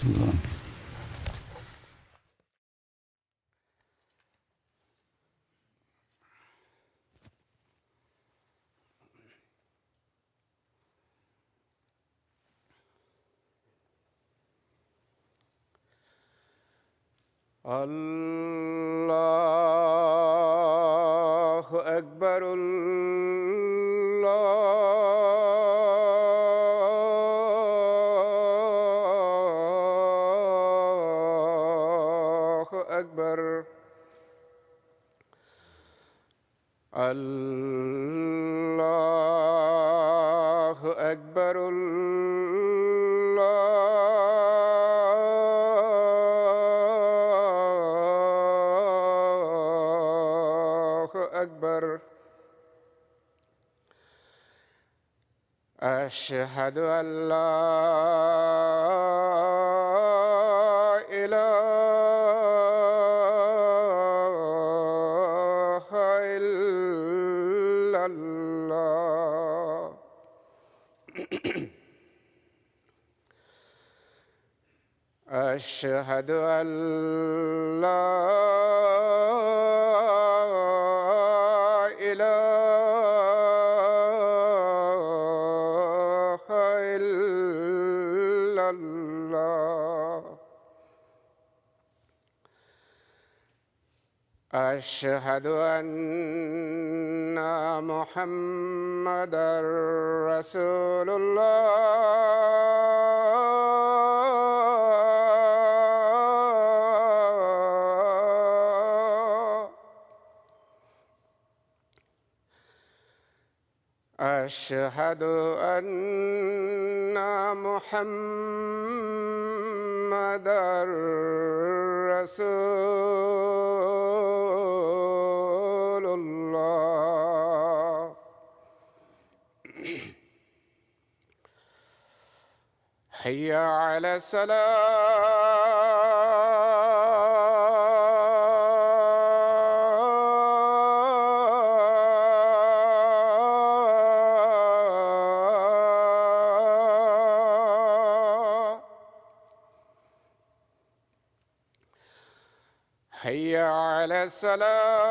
الله. الله أكبر الله أكبر الله أكبر الله أكبر أشهد أن لا إله إلا الله أشهد أن لا إله إلا الله أشهد أن محمدًا رسول الله أشهد أن محمدًا رسول الله حي على الصلاة حي على الصلاة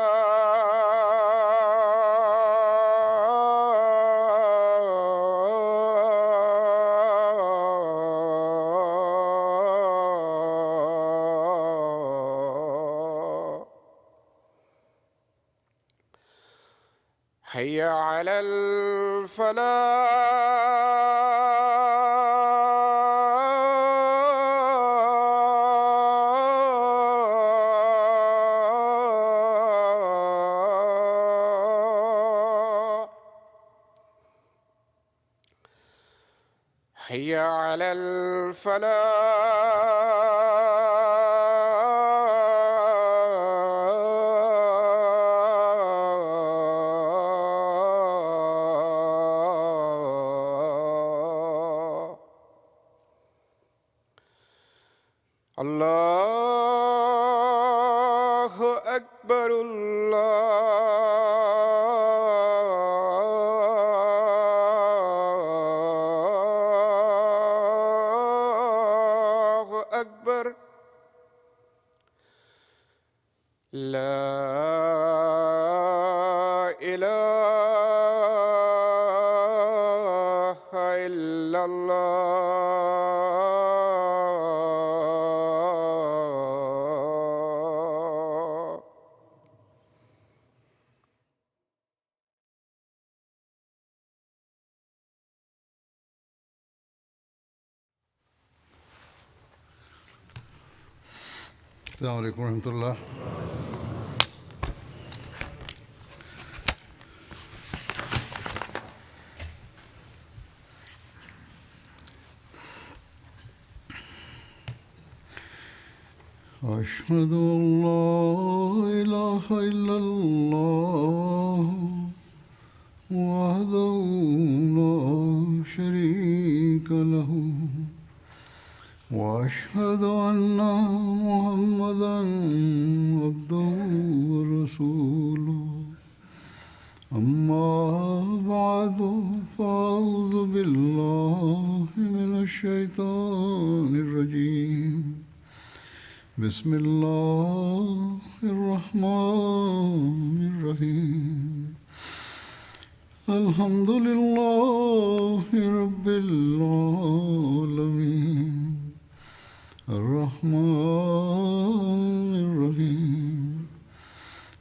حي على الفلاح حي على الفلاح الله أكبر الله أكبر لا إله إلا الله السلام عليكم ورحمة الله. أشهد أن لا إله إلا الله وحده لا شريك له وأشهد أن محمدًا عبده ورسوله أما بعد فأعوذ بالله من الشيطان الرجيم بسم الله الرحمن الرحيم الحمد لله رب العالمين الرحمن الرحيم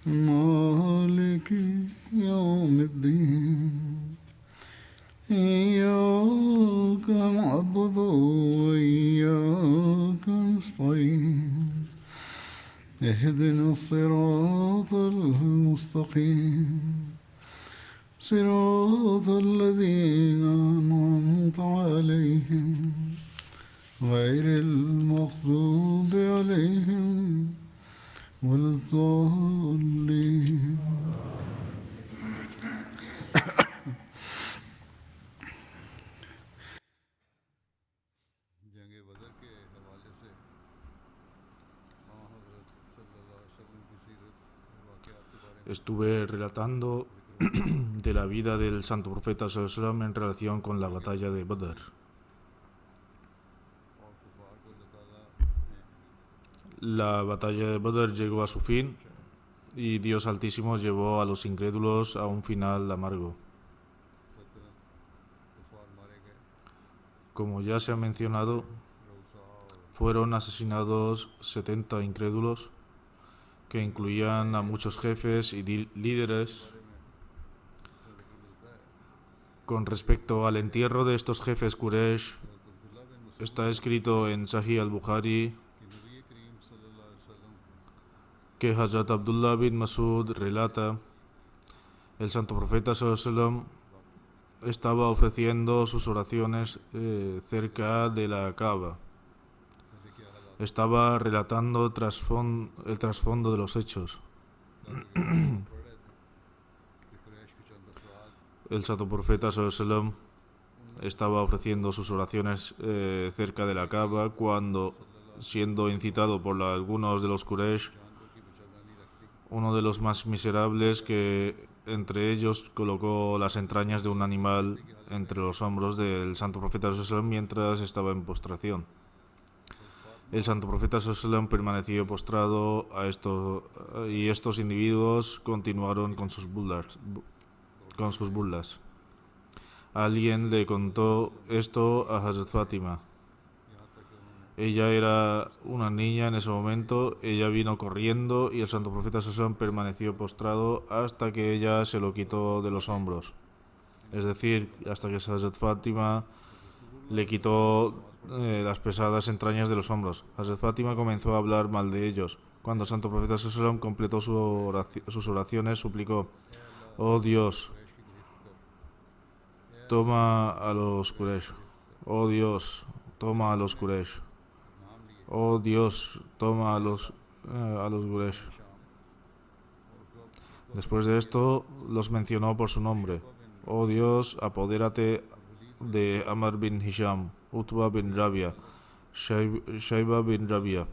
مالك يوم الدين إياك نعبد وإياك نستعين اهدنا الصراط المستقيم صراط الذين أنعمت عليهم غير المغضوب عليهم ولا الضالين Estuve relatando de la vida del santo profeta sallallahu alaihi wasallam en relación con la batalla de Badr. La batalla de Badr llegó a su fin y Dios Altísimo llevó a los incrédulos a un final amargo. Como ya se ha mencionado, fueron asesinados 70 incrédulos, que incluían a muchos jefes y líderes. Con respecto al entierro de estos jefes Quraysh, está escrito en Sahih al-Bukhari que Hazrat Abdullah bin Masud relata: el santo profeta sallallahu alaihi wasallam estaba ofreciendo sus oraciones cerca de la Kaaba. Estaba relatando el trasfondo de los hechos. El santo profeta sallallahu alaihi wasallam estaba ofreciendo sus oraciones cerca de la Kaaba cuando, siendo incitado por algunos de los Quraysh, uno de los más miserables, que entre ellos colocó las entrañas de un animal entre los hombros del santo profeta sallallahu alaihi wasallam mientras estaba en postración. El santo profeta sallallahu alaihi wasallam permaneció postrado y estos individuos continuaron con sus burlas. Alguien le contó esto a Hazrat Fátima. Ella era una niña en ese momento. Ella vino corriendo y el santo profeta sallallahu alaihi wasallam permaneció postrado hasta que ella se lo quitó de los hombros. Es decir, hasta que Hazrat Fátima le quitó las pesadas entrañas de los hombros. Hazrat Fátima comenzó a hablar mal de ellos. Cuando el santo profeta sallallahu alaihi wasallam completó sus oraciones, suplicó: oh Dios, toma a los Quraysh. Oh Dios, toma a los Quraysh. Oh Dios, toma a los Quraysh. Después de esto, los mencionó por su nombre. Oh Dios, apodérate de Amr bin Hisham, Utba bin Rabia, Shayba bin Rabia,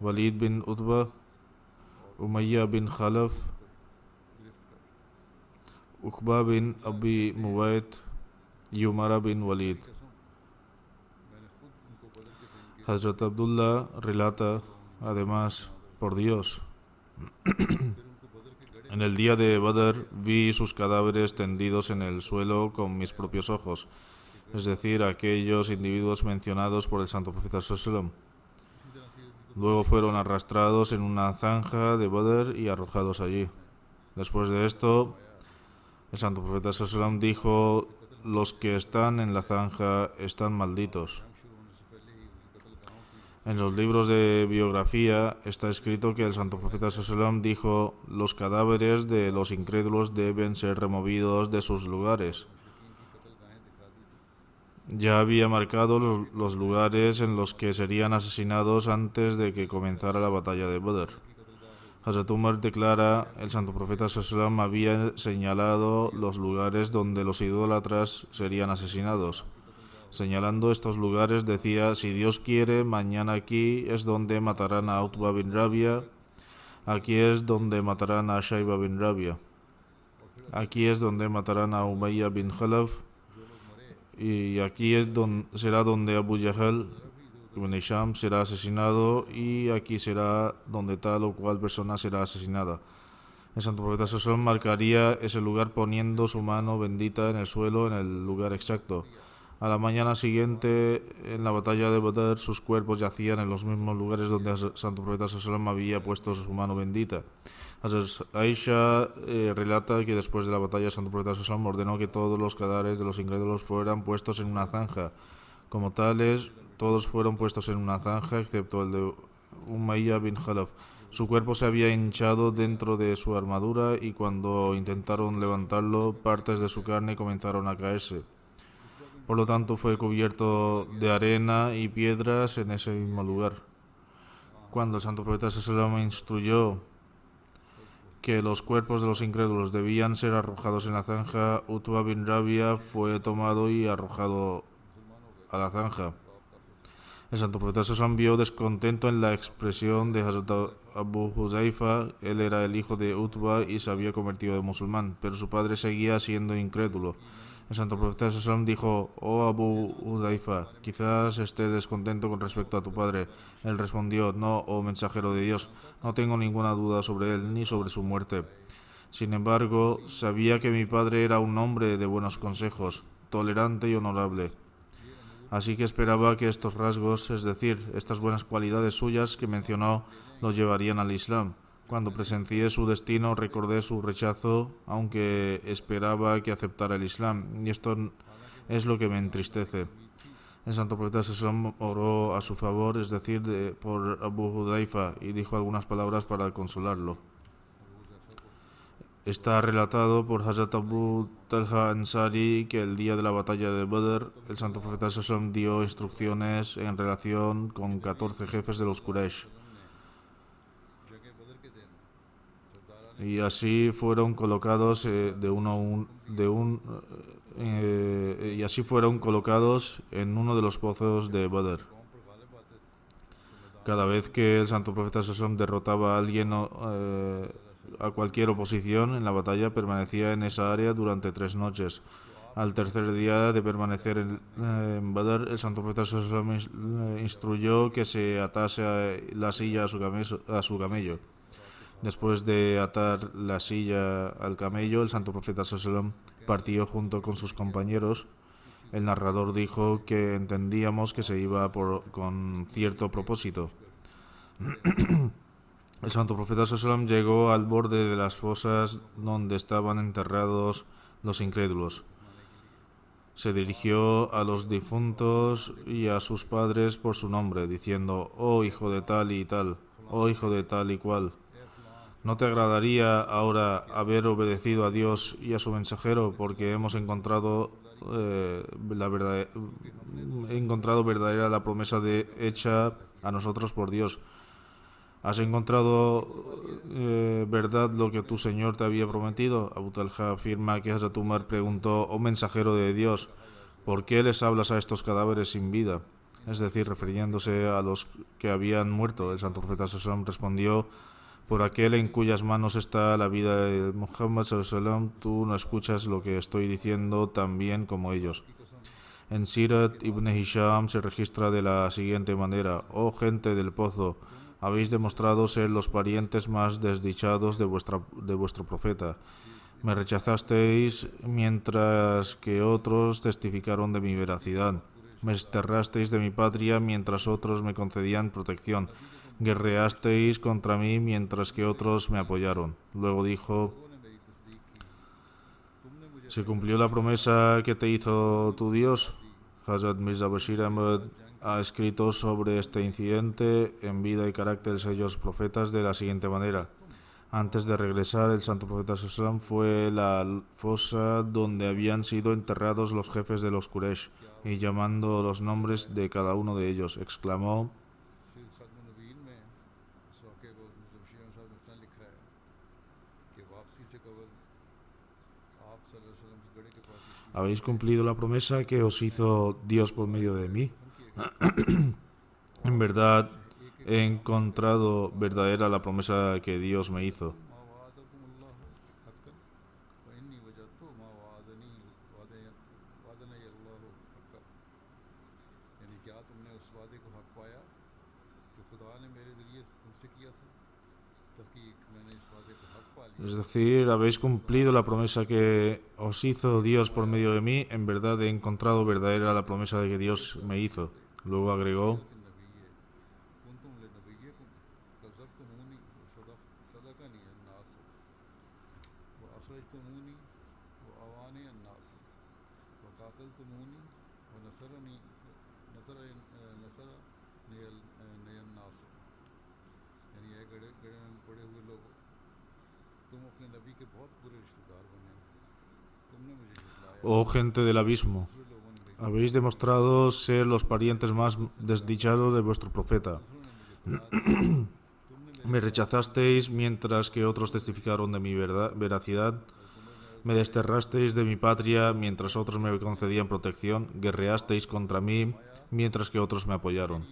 Walid bin Utba, Umayya bin Khalaf, Uqba bin Abi Muwayt y Umara bin Walid. Hazrat Abdullah relata, además: por Dios, en el día de Badr vi sus cadáveres tendidos en el suelo con mis propios ojos, es decir, aquellos individuos mencionados por el santo profeta sallallahu alaihi wasallam. Luego fueron arrastrados en una zanja de Badr y arrojados allí. Después de esto, el santo profeta sallallahu alaihi wasallam dijo: los que están en la zanja están malditos. En los libros de biografía está escrito que el santo profeta sallallahu alaihi wasallam dijo: los cadáveres de los incrédulos deben ser removidos de sus lugares. Ya había marcado los lugares en los que serían asesinados antes de que comenzara la batalla de Badr. Hazrat Umar declara: el santo profeta sallallahu alaihi wasallam había señalado los lugares donde los idólatras serían asesinados. Señalando estos lugares decía: si Dios quiere, mañana aquí es donde matarán a Utba bin Rabia, aquí es donde matarán a Shayba bin Rabia. Aquí es donde matarán a Umayya bin Khalaf, y aquí es será donde Abu Jahl ibn Hisham será asesinado, y aquí será donde tal o cual persona será asesinada. El santo profeta Sasón marcaría ese lugar poniendo su mano bendita en el suelo en el lugar exacto. A la mañana siguiente, en la batalla de Badr, sus cuerpos yacían en los mismos lugares donde el santo profeta Sasón había puesto su mano bendita. Aisha relata que después de la batalla el santo profeta Sasón ordenó que todos los cadáveres de los incrédulos fueran puestos en una zanja. Como tales, todos fueron puestos en una zanja, excepto el de Umayya bin Khalaf. Su cuerpo se había hinchado dentro de su armadura, y cuando intentaron levantarlo, partes de su carne comenzaron a caerse. Por lo tanto, fue cubierto de arena y piedras en ese mismo lugar. Cuando el santo profeta Sallallahu me instruyó que los cuerpos de los incrédulos debían ser arrojados en la zanja, Utba bin Rabia fue tomado y arrojado a la zanja. El santo profeta Sallallahu vio descontento en la expresión de Hazrat Abu Huzaifa. Él era el hijo de Utba y se había convertido de musulmán, pero su padre seguía siendo incrédulo. El santo profeta Sallallahu dijo: «Oh Abu Huzaifa, quizás esté descontento con respecto a tu padre». Él respondió: «No, oh mensajero de Dios, no tengo ninguna duda sobre él ni sobre su muerte. Sin embargo, sabía que mi padre era un hombre de buenos consejos, tolerante y honorable. Así que esperaba que estos rasgos, es decir, estas buenas cualidades suyas que mencionó, lo llevarían al Islam. Cuando presencié su destino, recordé su rechazo, aunque esperaba que aceptara el Islam, y esto es lo que me entristece». El santo profeta Sallallahu oró a su favor, es decir, por Abu Hudaifa, y dijo algunas palabras para consolarlo. Está relatado por Hazrat Abu Talha Ansari que el día de la batalla de Badr, el santo profeta Sallallahu dio instrucciones en relación con 14 jefes de los Quraysh. Y así fueron colocados y así fueron colocados en uno de los pozos de Badr. Cada vez que el santo profeta Sallallahu derrotaba a alguien a cualquier oposición en la batalla, permanecía en esa área durante 3 noches. Al tercer día de permanecer en Badr, el santo profeta Sallallahu instruyó que se atase la silla a su camello. Después de atar la silla al camello, el santo profeta Sallallahu partió junto con sus compañeros. El narrador dijo que entendíamos que se iba con cierto propósito. El santo profeta Sallallahu llegó al borde de las fosas donde estaban enterrados los incrédulos. Se dirigió a los difuntos y a sus padres por su nombre, diciendo: «Oh hijo de tal y tal, oh hijo de tal y cual, ¿no te agradaría ahora haber obedecido a Dios y a su mensajero? Porque hemos encontrado verdadera la promesa hecha a nosotros por Dios. ¿Has encontrado verdad lo que tu Señor te había prometido?». Abu Talha afirma que Hazrat Umar preguntó: «Oh mensajero de Dios, ¿por qué les hablas a estos cadáveres sin vida?». Es decir, refiriéndose a los que habían muerto. El santo profeta Sallallahu respondió: «Por aquel en cuyas manos está la vida de Muhammad Sallallahu, tú no escuchas lo que estoy diciendo tan bien como ellos». En Sirat ibn Hisham se registra de la siguiente manera: «Oh gente del pozo, habéis demostrado ser los parientes más desdichados de vuestro profeta. Me rechazasteis mientras que otros testificaron de mi veracidad. Me desterrasteis de mi patria mientras otros me concedían protección. Guerreasteis contra mí mientras que otros me apoyaron». Luego dijo: «¿Se cumplió la promesa que te hizo tu Dios?». Hazrat Mirza Bashir Ahmad ha escrito sobre este incidente en Vida y Carácter de los Profetas de la siguiente manera: «Antes de regresar, el santo profeta Sallallahu fue la fosa donde habían sido enterrados los jefes de los Quraysh, y llamando los nombres de cada uno de ellos, exclamó: «¿Habéis cumplido la promesa que os hizo Dios por medio de mí? En verdad, he encontrado verdadera la promesa que Dios me hizo». Es decir, habéis cumplido la promesa que os hizo Dios por medio de mí. En verdad he encontrado verdadera la promesa de que Dios me hizo. Luego agregó: oh gente del abismo, habéis demostrado ser los parientes más desdichados de vuestro profeta. Me rechazasteis mientras que otros testificaron de mi veracidad. Me desterrasteis de mi patria mientras otros me concedían protección. Guerreasteis contra mí mientras que otros me apoyaron.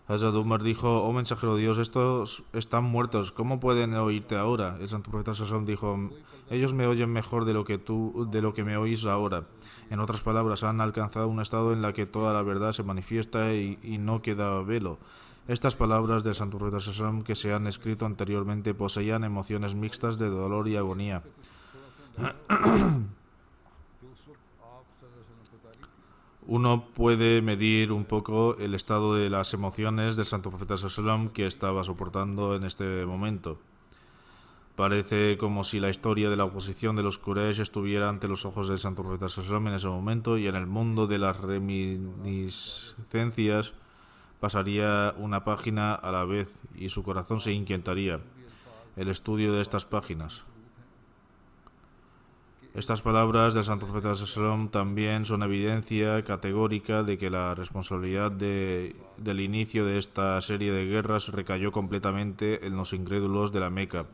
Hazrat Umar dijo: oh mensajero de Dios, estos están muertos, ¿cómo pueden oírte ahora? El santo profeta Sasam dijo: ellos me oyen mejor de lo que me oís ahora. En otras palabras, han alcanzado un estado en la que toda la verdad se manifiesta y no queda velo. Estas palabras del santo profeta Sasam que se han escrito anteriormente poseían emociones mixtas de dolor y agonía. Uno puede medir un poco el estado de las emociones del santo profeta Sallam que estaba soportando en este momento. Parece como si la historia de la oposición de los Quraysh estuviera ante los ojos del santo profeta Sallam en ese momento, y en el mundo de las reminiscencias pasaría una página a la vez y su corazón se inquietaría. El estudio de estas páginas. Estas palabras del santo profeta Sallam también son evidencia categórica de que la responsabilidad del inicio de esta serie de guerras recayó completamente en los incrédulos de la Meca,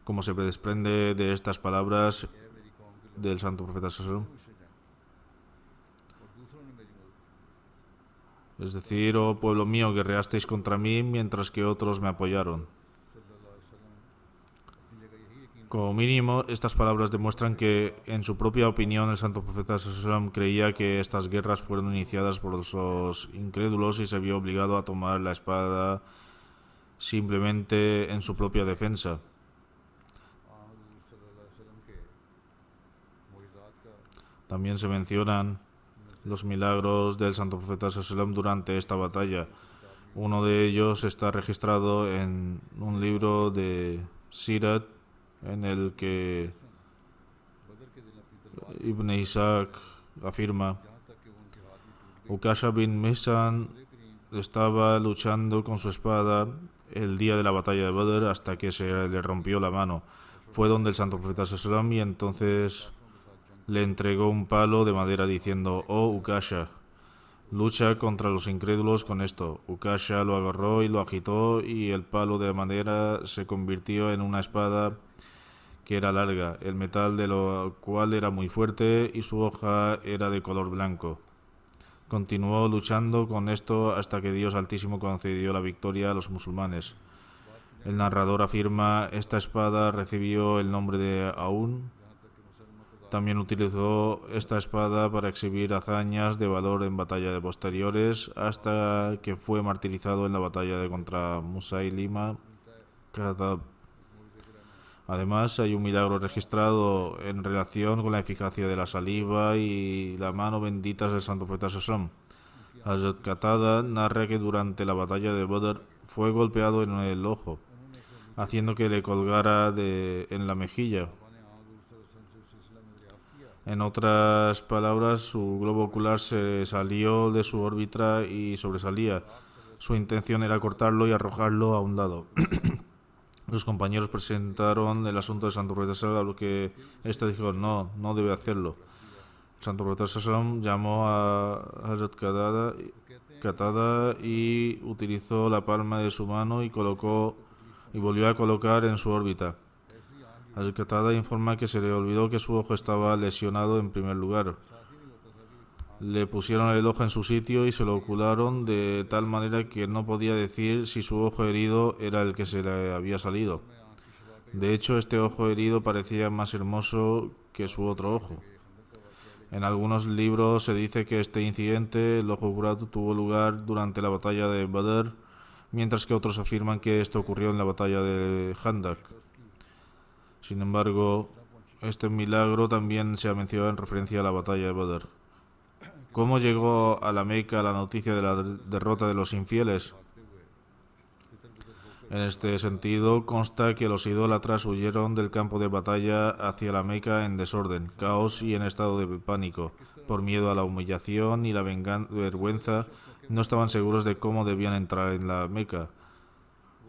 como se desprende de estas palabras del santo profeta Sallam. Es decir: oh pueblo mío, guerreasteis contra mí mientras que otros me apoyaron. Como mínimo, estas palabras demuestran que, en su propia opinión, el santo profeta Sallam creía que estas guerras fueron iniciadas por los incrédulos y se vio obligado a tomar la espada simplemente en su propia defensa. También se mencionan los milagros del santo profeta Sallam durante esta batalla. Uno de ellos está registrado en un libro de Sirat, en el que Ibn Ishaq afirma: Ukasha bin Mihsan estaba luchando con su espada el día de la batalla de Badr hasta que se le rompió la mano. Fue donde el santo profeta Sallam y entonces le entregó un palo de madera diciendo: oh Ukasha, lucha contra los incrédulos con esto. Ukasha lo agarró y lo agitó, y el palo de madera se convirtió en una espada que era larga, el metal de lo cual era muy fuerte y su hoja era de color blanco. Continuó luchando con esto hasta que Dios Altísimo concedió la victoria a los musulmanes. El narrador afirma: esta espada recibió el nombre de Aún. También utilizó esta espada para exhibir hazañas de valor en batallas posteriores hasta que fue martirizado en la batalla contra Musaylima Kadhab. Además, hay un milagro registrado en relación con la eficacia de la saliva y la mano benditas del santo profeta Sallam. Hazrat Qatada narra que durante la batalla de Badr fue golpeado en el ojo, haciendo que le colgara en la mejilla. En otras palabras, su globo ocular se salió de su órbita y sobresalía. Su intención era cortarlo y arrojarlo a un lado. Los compañeros presentaron el asunto de Santo Profeta Sallam, a lo que éste dijo: no debe hacerlo. El Santo Profeta Sallam llamó a Hazrat Qatada y utilizó la palma de su mano y volvió a colocar en su órbita. Hazrat Qatada informa que se le olvidó que su ojo estaba lesionado en primer lugar. Le pusieron el ojo en su sitio y se lo ocularon de tal manera que no podía decir si su ojo herido era el que se le había salido. De hecho, este ojo herido parecía más hermoso que su otro ojo. En algunos libros se dice que este incidente, el ojo jurado, tuvo lugar durante la batalla de Badr, mientras que otros afirman que esto ocurrió en la batalla de Khandak. Sin embargo, este milagro también se ha mencionado en referencia a la batalla de Badr. ¿Cómo llegó a la Meca la noticia de la derrota de los infieles? En este sentido, consta que los idólatras huyeron del campo de batalla hacia la Meca en desorden, caos y en estado de pánico. Por miedo a la humillación y la vergüenza, no estaban seguros de cómo debían entrar en la Meca.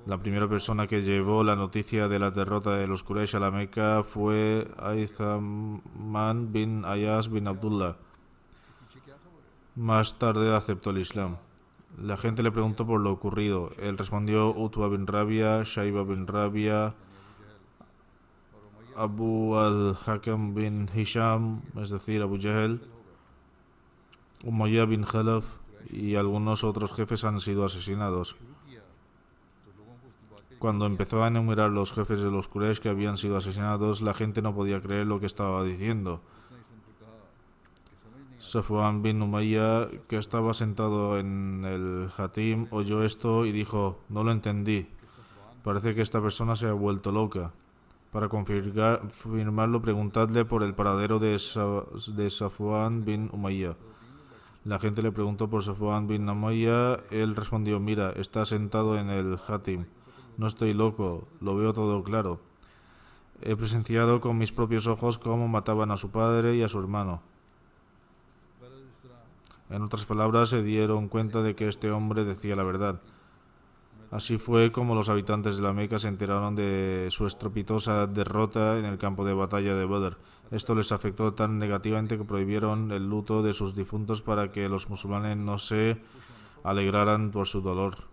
La primera persona que llevó la noticia de la derrota de los Quraysh a la Meca fue Aithaman bin Ayas bin Abdullah. Más tarde aceptó el Islam. La gente le preguntó por lo ocurrido. Él respondió: Utba bin Rabia, Shaiba bin Rabia, Abu al-Hakam bin Hisham, es decir, Abu Jahl, Umayyah bin Khalaf y algunos otros jefes han sido asesinados. Cuando empezó a enumerar los jefes de los Quraysh que habían sido asesinados, la gente no podía creer lo que estaba diciendo. Safwan bin Umayyah, que estaba sentado en el Hatim, oyó esto y dijo: no lo entendí. Parece que esta persona se ha vuelto loca. Para confirmarlo, preguntadle por el paradero de Safwan bin Umayyah. La gente le preguntó por Safwan bin Umayyah. Él respondió: mira, está sentado en el Hatim. No estoy loco, lo veo todo claro. He presenciado con mis propios ojos cómo mataban a su padre y a su hermano. En otras palabras, se dieron cuenta de que este hombre decía la verdad. Así fue como los habitantes de la Meca se enteraron de su estrepitosa derrota en el campo de batalla de Badr. Esto les afectó tan negativamente que prohibieron el luto de sus difuntos para que los musulmanes no se alegraran por su dolor.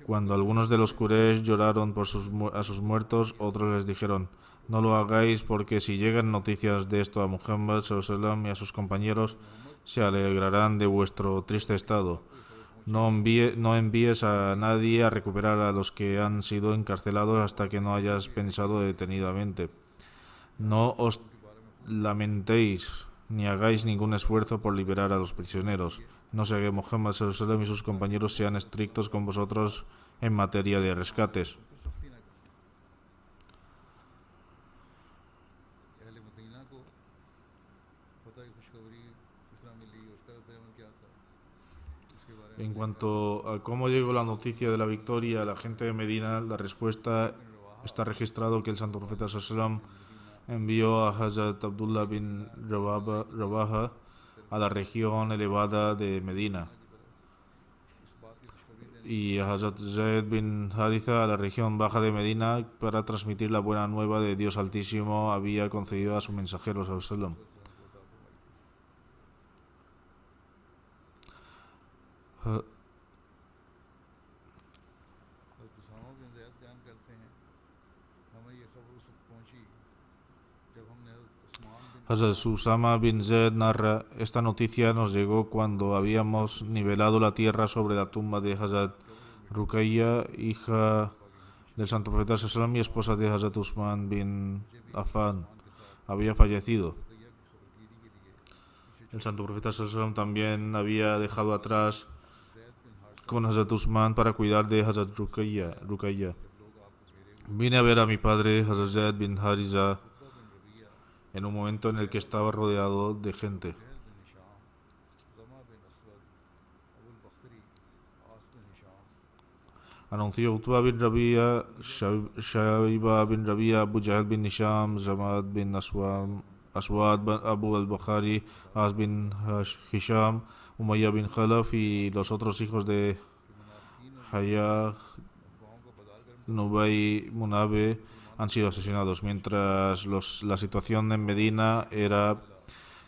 Cuando algunos de los Quraysh lloraron por a sus muertos, otros les dijeron: no lo hagáis, porque si llegan noticias de esto a Muhammad sallallahu alaihi wasallam y a sus compañeros, se alegrarán de vuestro triste estado. No envíes a nadie a recuperar a los que han sido encarcelados hasta que no hayas pensado detenidamente. No os lamentéis ni hagáis ningún esfuerzo por liberar a los prisioneros. No sea que Muhammad sallallahu alaihi wasallam y sus compañeros sean estrictos con vosotros en materia de rescates. En cuanto a cómo llegó la noticia de la victoria a la gente de Medina, la respuesta está registrado que el santo profeta sallallahu alaihi wasallam envió a Hazrat Abdullah bin Rawaha a la región elevada de Medina y a Hazrat Zayd bin Haritha a la región baja de Medina para transmitir la buena nueva de Dios Altísimo había concedido a su mensajero sallallahu alaihi wasallam. Hazrat Usama bin Zaid narra: esta noticia nos llegó cuando habíamos nivelado la tierra sobre la tumba de Hazrat Ruqayya, hija del santo profeta sallallahu alaihi wasallam y esposa de Hazrat Usman bin Affan. Había fallecido. El santo profeta sallallahu alaihi wasallam también había dejado atrás con Hazrat Usman para cuidar de Hazrat Ruqayya. Vine a ver a mi padre, Hazrat Zayd bin Haritha, en un momento en el que estaba rodeado de gente. Anunció Utba bin Rabia, Shaiba bin Rabia, Abu Jahl bin Hisham, Zamad bin Aswad, Abu al-Bukhari, Az bin Hisham, Umayyah bin Khalaf y los otros hijos de Hayah, Nubay, Munabe han sido asesinados, mientras la situación en Medina era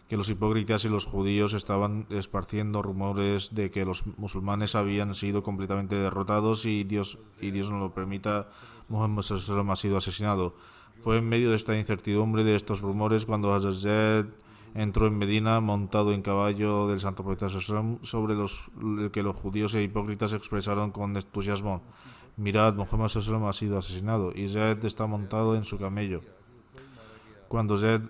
que los hipócritas y los judíos estaban esparciendo rumores de que los musulmanes habían sido completamente derrotados y Dios no lo permita, Muhammad sallallahu alaihi wasallam ha sido asesinado. Fue en medio de esta incertidumbre de estos rumores cuando Hazrat Zayd entró en Medina montado en caballo del santo profeta sallallahu alaihi wasallam, sobre el que los judíos e hipócritas expresaron con entusiasmo: mirad, Muhammad sallallahu alaihi wasallam ha sido asesinado y Zayd está montado en su camello. Cuando Zayd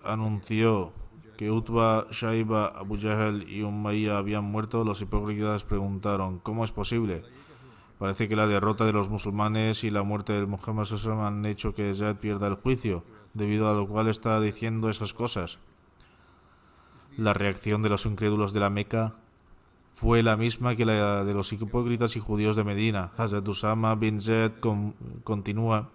anunció que Utba, Shaiba, Abu Jahl y Umayya habían muerto, los hipócritas preguntaron: ¿cómo es posible? Parece que la derrota de los musulmanes y la muerte del Muhammad SAW han hecho que Yazid pierda el juicio, debido a lo cual está diciendo esas cosas. La reacción de los incrédulos de la Meca fue la misma que la de los hipócritas y judíos de Medina. Hazrat Usama bin Zaid continúa: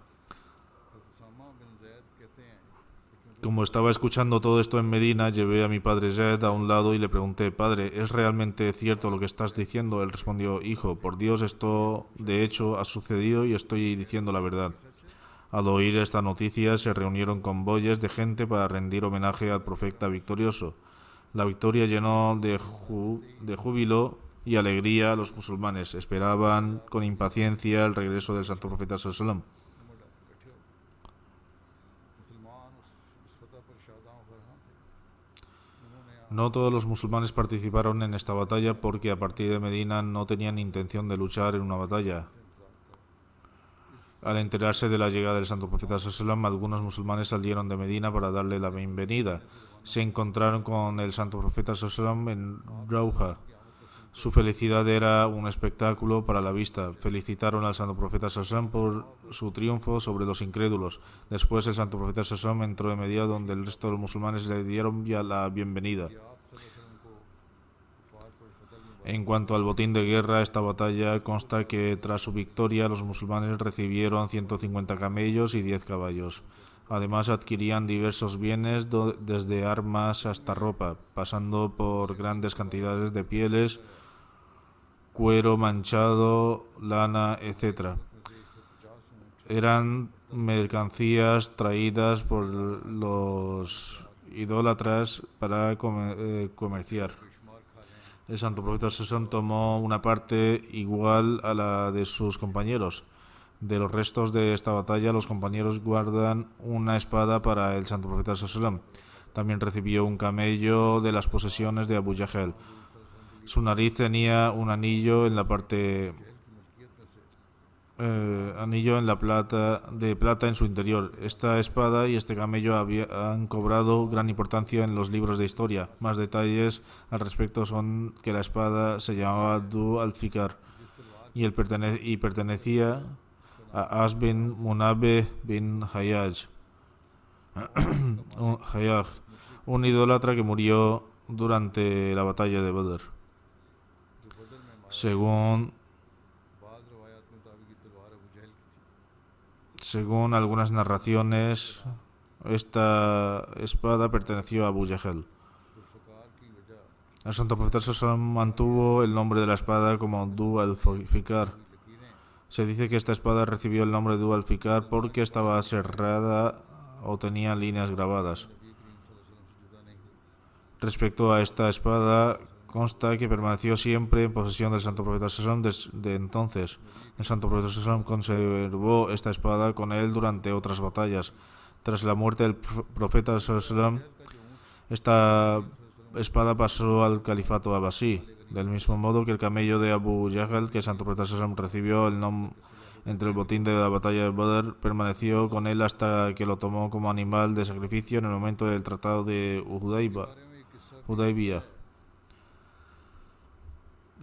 como estaba escuchando todo esto en Medina, llevé a mi padre Zaid a un lado y le pregunté: padre, ¿es realmente cierto lo que estás diciendo? Él respondió: hijo, por Dios, esto de hecho ha sucedido y estoy diciendo la verdad. Al oír esta noticia se reunieron convoyes de gente para rendir homenaje al profeta victorioso. La victoria llenó de júbilo y alegría a los musulmanes. Esperaban con impaciencia el regreso del santo profeta sallallahu alaihi wasallam. No todos los musulmanes participaron en esta batalla porque a partir de Medina no tenían intención de luchar en una batalla. Al enterarse de la llegada del santo profeta sallallahu alaihi wasallam, algunos musulmanes salieron de Medina para darle la bienvenida. Se encontraron con el santo profeta sallallahu alaihi wasallam en Rauja. Su felicidad era un espectáculo para la vista. Felicitaron al santo profeta sallallahu alaihi wasallam por su triunfo sobre los incrédulos. Después el santo profeta sallallahu alaihi wasallam entró en Medina, donde el resto de los musulmanes le dieron ya la bienvenida. En cuanto al botín de guerra, esta batalla consta que tras su victoria los musulmanes recibieron 150 camellos y 10 caballos. Además adquirían diversos bienes desde armas hasta ropa, pasando por grandes cantidades de pieles, cuero manchado, lana, etc. Eran mercancías traídas por los idólatras para comerciar. El santo profeta sallallahu tomó una parte igual a la de sus compañeros. De los restos de esta batalla, los compañeros guardan una espada para el santo profeta sallallahu. También recibió un camello de las posesiones de Abu Jahl. Su nariz tenía un anillo en la parte de plata en su interior. Esta espada y este camello han cobrado gran importancia en los libros de historia. Más detalles al respecto son que la espada se llamaba Du al-Fikar y pertenecía a As bin Munabbih bin Hayyaj, un idólatra que murió durante la batalla de Badr. Según algunas narraciones, esta espada perteneció a Abu Jahl. El santo profeta sallallahu mantuvo el nombre de la espada como Du al-Fikar. Se dice que esta espada recibió el nombre de Du al-Fikar porque estaba cerrada o tenía líneas grabadas. Respecto a esta espada, consta que permaneció siempre en posesión del santo profeta sallallahu desde entonces. El santo profeta sallallahu conservó esta espada con él durante otras batallas. Tras la muerte del profeta sallallahu, esta espada pasó al califato abasí, del mismo modo que el camello de Abu Jahl que el santo profeta sallallahu recibió entre el botín de la batalla de Badr, permaneció con él hasta que lo tomó como animal de sacrificio en el momento del tratado de Hudaybiyah.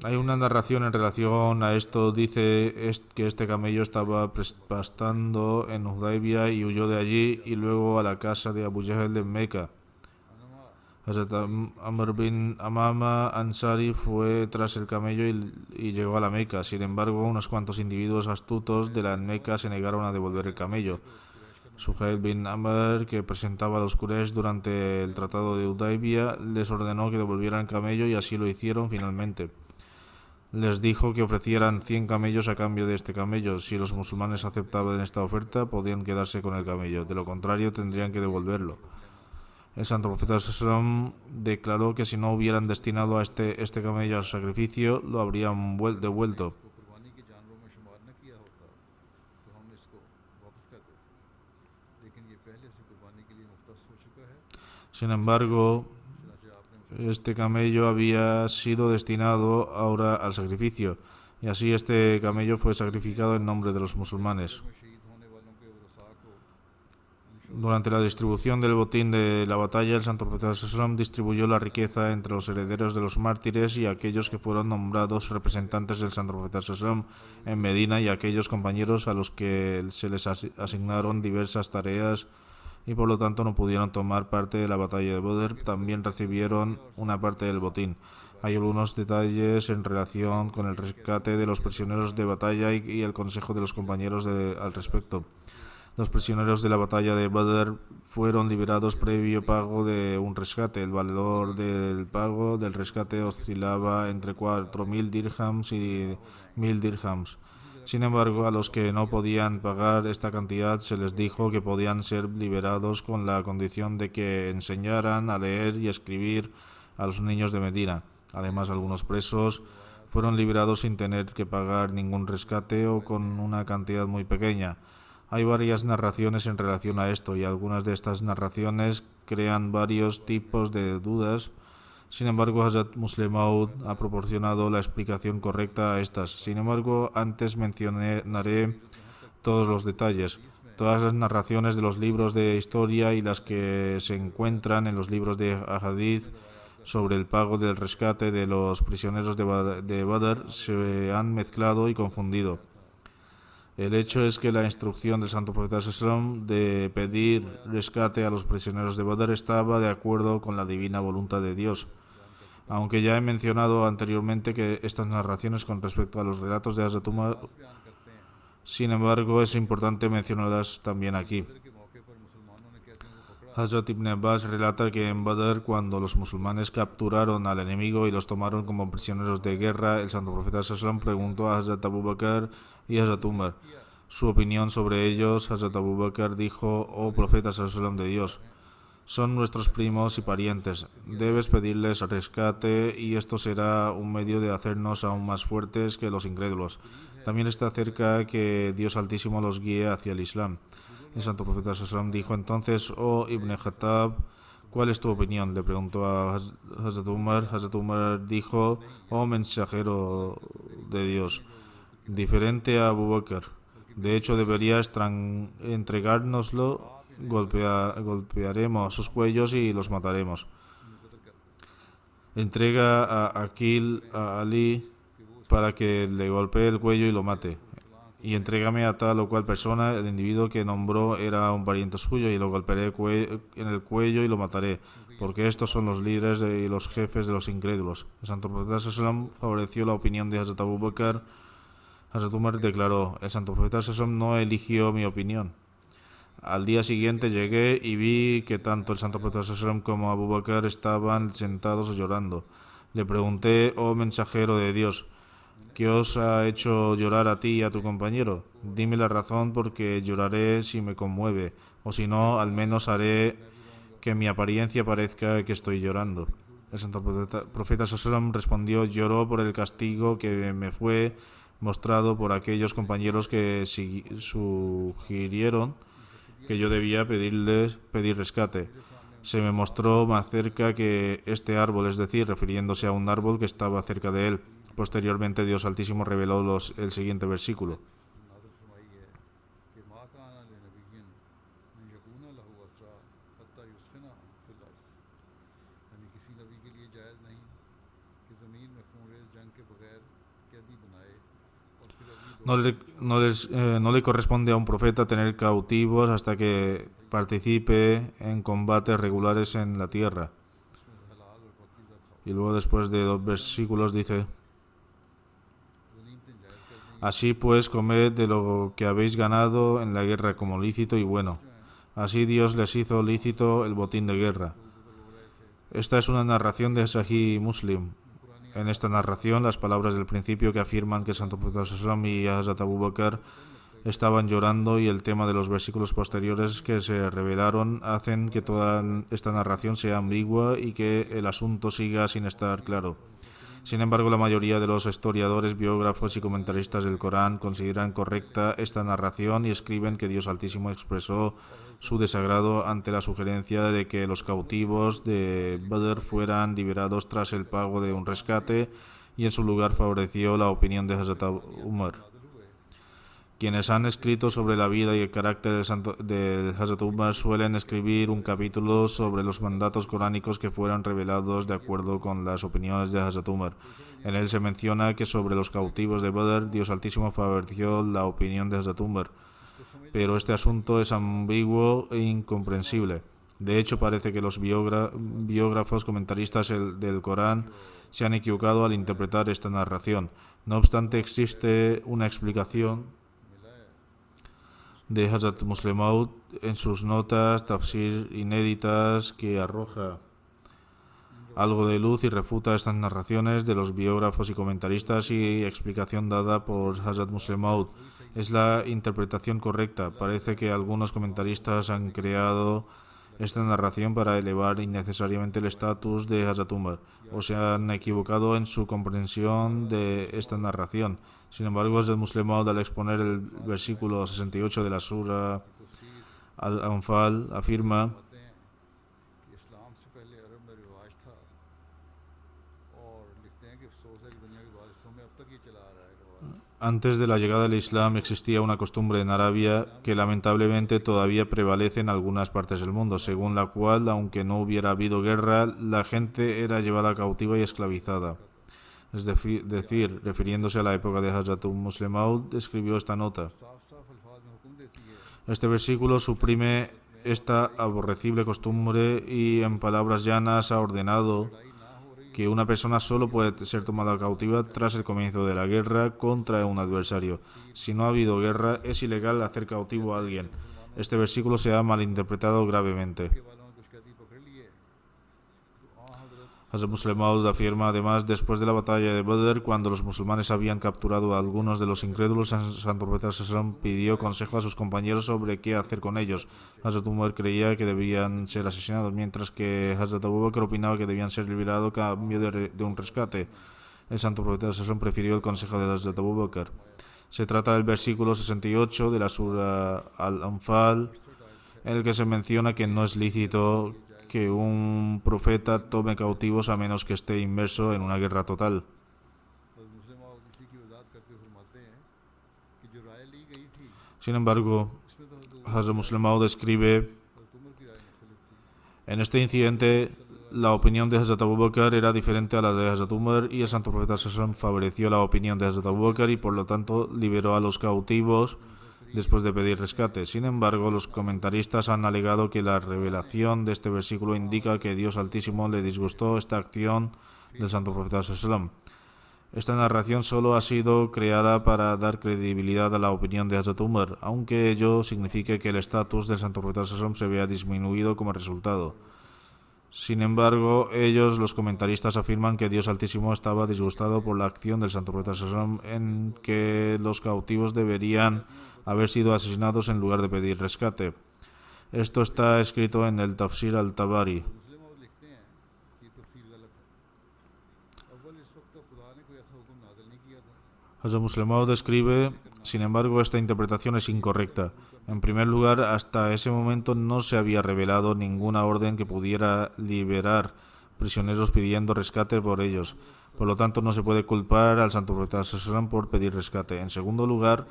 Hay una narración en relación a esto. Dice que este camello estaba pastando en Hudaybiyah y huyó de allí y luego a la casa de Abu Jahl de Meca. Hazrat Amr bin Amama Ansari fue tras el camello y llegó a la Meca. Sin embargo, unos cuantos individuos astutos de la Meca se negaron a devolver el camello. Suhail bin Amr, que presentaba a los Quraysh durante el tratado de Hudaybiyah, les ordenó que devolvieran el camello y así lo hicieron finalmente. Les dijo que ofrecieran 100 camellos a cambio de este camello. Si los musulmanes aceptaban esta oferta, podían quedarse con el camello. De lo contrario, tendrían que devolverlo. El santo profeta sallallahu declaró que si no hubieran destinado a este camello al sacrificio, lo habrían devuelto. Sin embargo, este camello había sido destinado ahora al sacrificio, y así este camello fue sacrificado en nombre de los musulmanes. Durante la distribución del botín de la batalla, el Santo Profeta ﷺ distribuyó la riqueza entre los herederos de los mártires y aquellos que fueron nombrados representantes del Santo Profeta ﷺ en Medina y aquellos compañeros a los que se les asignaron diversas tareas y por lo tanto no pudieron tomar parte de la batalla de Badr, también recibieron una parte del botín. Hay algunos detalles en relación con el rescate de los prisioneros de batalla y el consejo de los compañeros al respecto. Los prisioneros de la batalla de Badr fueron liberados previo pago de un rescate. El valor del pago del rescate oscilaba entre 4.000 dirhams y 1.000 dirhams. Sin embargo, a los que no podían pagar esta cantidad se les dijo que podían ser liberados con la condición de que enseñaran a leer y escribir a los niños de Medina. Además, algunos presos fueron liberados sin tener que pagar ningún rescate o con una cantidad muy pequeña. Hay varias narraciones en relación a esto y algunas de estas narraciones crean varios tipos de dudas. Sin embargo, Hazrat Muslim Maud ha proporcionado la explicación correcta a estas. Sin embargo, antes mencionaré todos los detalles. Todas las narraciones de los libros de historia y las que se encuentran en los libros de Ahadith sobre el pago del rescate de los prisioneros de Badr se han mezclado y confundido. El hecho es que la instrucción del Santo Profeta ﷺ de pedir rescate a los prisioneros de Badr estaba de acuerdo con la divina voluntad de Dios. Aunque ya he mencionado anteriormente que estas narraciones con respecto a los relatos de Hazrat Umar, sin embargo, es importante mencionarlas también aquí. Hazrat Ibn Abbas relata que en Badr, cuando los musulmanes capturaron al enemigo y los tomaron como prisioneros de guerra, el Santo Profeta ﷺ preguntó a Hazrat Abu Bakr y Hazrat Umar su opinión sobre ellos. Hazrat Abu Bakr dijo: «Oh Profeta ﷺ de Dios, son nuestros primos y parientes. Debes pedirles rescate y esto será un medio de hacernos aún más fuertes que los incrédulos. También está cerca que Dios Altísimo los guíe hacia el Islam». El Santo Profeta ﷺ dijo entonces: «Oh Ibn Khattab, ¿cuál es tu opinión?». Le preguntó a Hazrat Umar. Hazrat Umar dijo: «Oh mensajero de Dios, diferente a Abu Bakr. De hecho, deberías entregárnoslo. Golpearemos sus cuellos y los mataremos. Entrega a Aqil a Ali para que le golpee el cuello y lo mate. Y entrégame a tal o cual persona. El individuo que nombró era un pariente suyo y lo golpearé en el cuello y lo mataré, porque estos son los líderes y los jefes de los incrédulos». El Santo Profeta ﷺ favoreció la opinión de Hazrat Abu Bakr. Hazrat Umar declaró: «El Santo Profeta ﷺ no eligió mi opinión. Al día siguiente llegué y vi que tanto el Santo Profeta ﷺ como Abu Bakr estaban sentados llorando. Le pregunté: «Oh mensajero de Dios, ¿qué os ha hecho llorar a ti y a tu compañero? Dime la razón, porque lloraré si me conmueve, o si no, al menos haré que mi apariencia parezca que estoy llorando». El Santo Profeta ﷺ respondió: «Lloró por el castigo que me fue mostrado por aquellos compañeros que sugirieron que yo debía pedir rescate. Se me mostró más cerca que este árbol», es decir, refiriéndose a un árbol que estaba cerca de él. Posteriormente, Dios Altísimo reveló el siguiente versículo. No le corresponde a un profeta tener cautivos hasta que participe en combates regulares en la tierra. Y luego, después de 2 versículos, dice: «Así pues, comed de lo que habéis ganado en la guerra como lícito y bueno. Así Dios les hizo lícito el botín de guerra». Esta es una narración de Sahih Muslim. En esta narración, las palabras del principio que afirman que el Santo Profeta ﷺ y Hazrat Abu Bakr estaban llorando y el tema de los versículos posteriores que se revelaron hacen que toda esta narración sea ambigua y que el asunto siga sin estar claro. Sin embargo, la mayoría de los historiadores, biógrafos y comentaristas del Corán consideran correcta esta narración y escriben que Dios Altísimo expresó su desagrado ante la sugerencia de que los cautivos de Badr fueran liberados tras el pago de un rescate, y en su lugar favoreció la opinión de Hazrat Umar, Quienes han escrito sobre la vida y el carácter del Hazrat Umar suelen escribir un capítulo sobre los mandatos coránicos que fueron revelados de acuerdo con las opiniones de Hazrat Umar. En él se menciona que sobre los cautivos de Badr, Dios Altísimo favoreció la opinión de Hazrat Umar. Pero este asunto es ambiguo e incomprensible. De hecho, parece que los biógrafos comentaristas del Corán se han equivocado al interpretar esta narración. No obstante, existe una explicación de Hazrat Muslim Maud en sus notas tafsir inéditas que arroja algo de luz y refuta estas narraciones de los biógrafos y comentaristas, y explicación dada por Hazrat Muslim Maud es la interpretación correcta. Parece que algunos comentaristas han creado esta narración para elevar innecesariamente el estatus de Hazrat Umar, o se han equivocado en su comprensión de esta narración. Sin embargo, Hazrat Muslim Maud, al exponer el versículo 68 de la Sura Al-Anfal, afirma: antes de la llegada del Islam existía una costumbre en Arabia que lamentablemente todavía prevalece en algunas partes del mundo, según la cual, aunque no hubiera habido guerra, la gente era llevada cautiva y esclavizada. Es decir, refiriéndose a la época de Hazrat Muslim Maud, escribió esta nota. Este versículo suprime esta aborrecible costumbre y, en palabras llanas, ha ordenado que una persona solo puede ser tomada cautiva tras el comienzo de la guerra contra un adversario. Si no ha habido guerra, es ilegal hacer cautivo a alguien. Este versículo se ha malinterpretado gravemente. Hazrat Muslim Maud afirma además: después de la batalla de Badr, cuando los musulmanes habían capturado a algunos de los incrédulos, Santo Profeta Sallam pidió consejo a sus compañeros sobre qué hacer con ellos. Hazrat Umar creía que debían ser asesinados, mientras que Hazrat Abu Bakr opinaba que debían ser liberados a cambio de un rescate. El Santo Profeta Sallam prefirió el consejo de Hazrat Abu Bakr. Se trata del versículo 68 de la Sura Al-Anfal, en el que se menciona que no es lícito que un profeta tome cautivos a menos que esté inmerso en una guerra total. Sin embargo, Hazrat Muslim Maud escribe: en este incidente, la opinión de Hazrat Abu Bakr era diferente a la de Hazrat Umar, y el Santo Profeta Sallam favoreció la opinión de Hazrat Abu Bakr y por lo tanto liberó a los cautivos después de pedir rescate. Sin embargo, los comentaristas han alegado que la revelación de este versículo indica que Dios Altísimo le disgustó esta acción del Santo Profeta Sallam. Esta narración solo ha sido creada para dar credibilidad a la opinión de Hazrat Umar, aunque ello signifique que el estatus del Santo Profeta Sallam se vea disminuido como resultado. Sin embargo, ellos, los comentaristas, afirman que Dios Altísimo estaba disgustado por la acción del Santo Profeta Sallam en que los cautivos deberían haber sido asesinados en lugar de pedir rescate. Esto está escrito en el Tafsir al-Tabari. Hazrat Muslim Maud escribe: sin embargo, esta interpretación es incorrecta. En primer lugar, hasta ese momento no se había revelado ninguna orden que pudiera liberar prisioneros pidiendo rescate por ellos. Por lo tanto, no se puede culpar al Santo Profeta Sallam por pedir rescate. En segundo lugar,